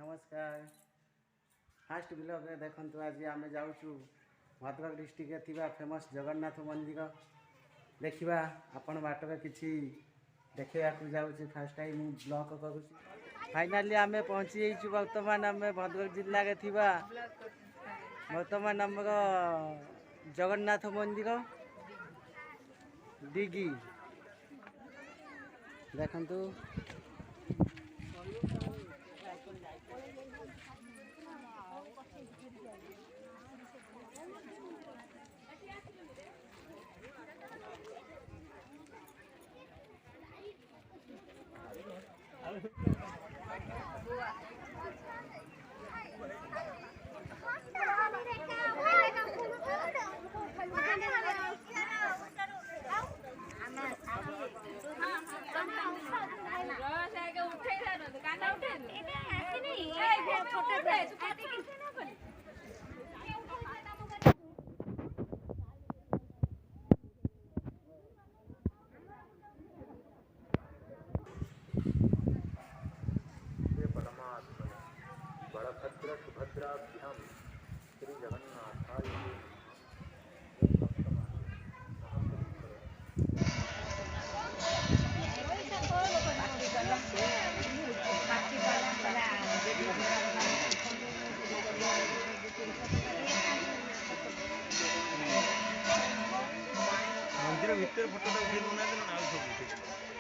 नमस्कार। Fast blog देखु आज आम जाऊँ भद्रक डिस्ट्रिक्ट थी फेमस जगन्नाथ मंदिर देखा आपण बाटर किसी देखा जाऊँ फास्ट टाइम ब्लॉग करूँ। फाइनाली आम पहुँची बर्तमान आम भद्रक जिले में थी बर्तमान आमर जगन्नाथ मंदिर डिगी देखु बलभद्र सुभद्राभ्याम श्री जगन्नाथाय मंदिर भीतर फोटो उठे